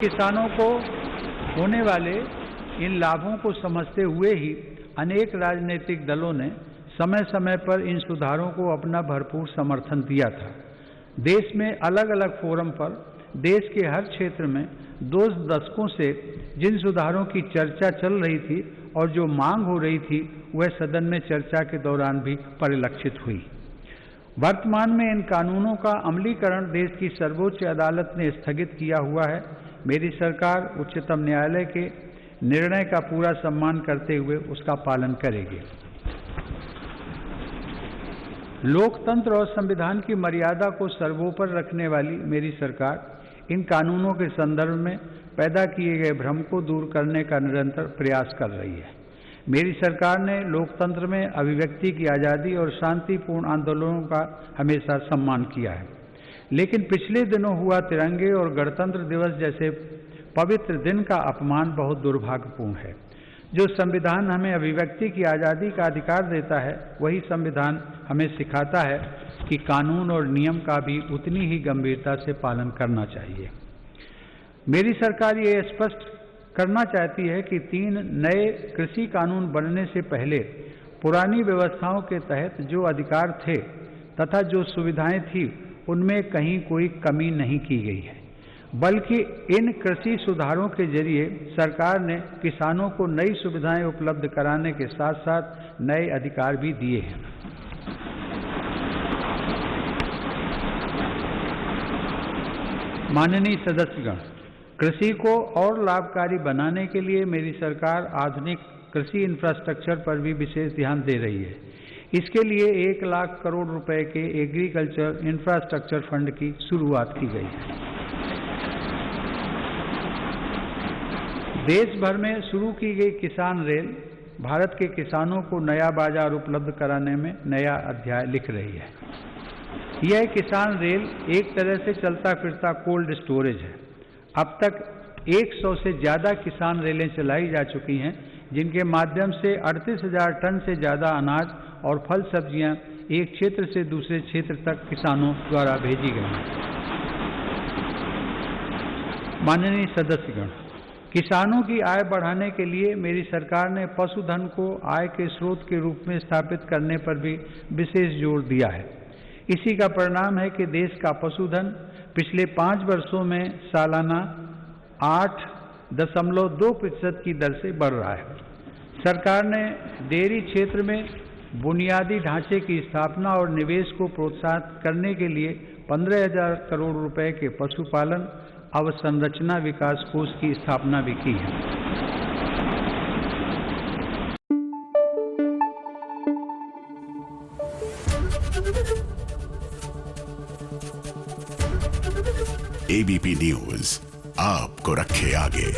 किसानों को होने वाले इन लाभों को समझते हुए ही अनेक राजनीतिक दलों ने समय समय पर इन सुधारों को अपना भरपूर समर्थन दिया था। देश में अलग अलग फोरम पर देश के हर क्षेत्र में 2 दशकों से जिन सुधारों की चर्चा चल रही थी और जो मांग हो रही थी वह सदन में चर्चा के दौरान भी परिलक्षित हुई। वर्तमान में इन कानूनों का अमलीकरण देश की सर्वोच्च अदालत ने स्थगित किया हुआ है। मेरी सरकार उच्चतम न्यायालय के निर्णय का पूरा सम्मान करते हुए उसका पालन करेगी। लोकतंत्र और संविधान की मर्यादा को सर्वोपरि रखने वाली मेरी सरकार इन कानूनों के संदर्भ में पैदा किए गए भ्रम को दूर करने का निरंतर प्रयास कर रही है। मेरी सरकार ने लोकतंत्र में अभिव्यक्ति की आज़ादी और शांतिपूर्ण आंदोलनों का हमेशा सम्मान किया है, लेकिन पिछले दिनों हुआ तिरंगे और गणतंत्र दिवस जैसे पवित्र दिन का अपमान बहुत दुर्भाग्यपूर्ण है। जो संविधान हमें अभिव्यक्ति की आज़ादी का अधिकार देता है, वही संविधान हमें सिखाता है कि कानून और नियम का भी उतनी ही गंभीरता से पालन करना चाहिए। मेरी सरकार ये स्पष्ट करना चाहती है कि 3 नए कृषि कानून बनने से पहले पुरानी व्यवस्थाओं के तहत जो अधिकार थे तथा जो सुविधाएं थी उनमें कहीं कोई कमी नहीं की गई है, बल्कि इन कृषि सुधारों के जरिए सरकार ने किसानों को नई सुविधाएं उपलब्ध कराने के साथ साथ नए अधिकार भी दिए हैं। माननीय सदस्यगण, कृषि को और लाभकारी बनाने के लिए मेरी सरकार आधुनिक कृषि इंफ्रास्ट्रक्चर पर भी विशेष ध्यान दे रही है। इसके लिए 1 लाख करोड़ रुपए के एग्रीकल्चर इंफ्रास्ट्रक्चर फंड की शुरुआत की गई है। देश भर में शुरू की गई किसान रेल भारत के किसानों को नया बाजार उपलब्ध कराने में नया अध्याय लिख रही है। यह किसान रेल एक तरह से चलता फिरता कोल्ड स्टोरेज है। अब तक 100 से ज़्यादा किसान रेलें चलाई जा चुकी हैं, जिनके माध्यम से 38,000 टन से ज़्यादा अनाज और फल सब्जियां एक क्षेत्र से दूसरे क्षेत्र तक किसानों द्वारा भेजी गई हैं। माननीय सदस्यगण, किसानों की आय बढ़ाने के लिए मेरी सरकार ने पशुधन को आय के स्रोत के रूप में स्थापित करने पर भी विशेष जोर दिया है। इसी का परिणाम है कि देश का पशुधन पिछले 5 वर्षों में सालाना 8.2% की दर से बढ़ रहा है। सरकार ने डेयरी क्षेत्र में बुनियादी ढांचे की स्थापना और निवेश को प्रोत्साहित करने के लिए 15,000 करोड़ रुपए के पशुपालन अवसंरचना विकास कोष की स्थापना भी की है। एबीपी न्यूज आपको रखे आगे।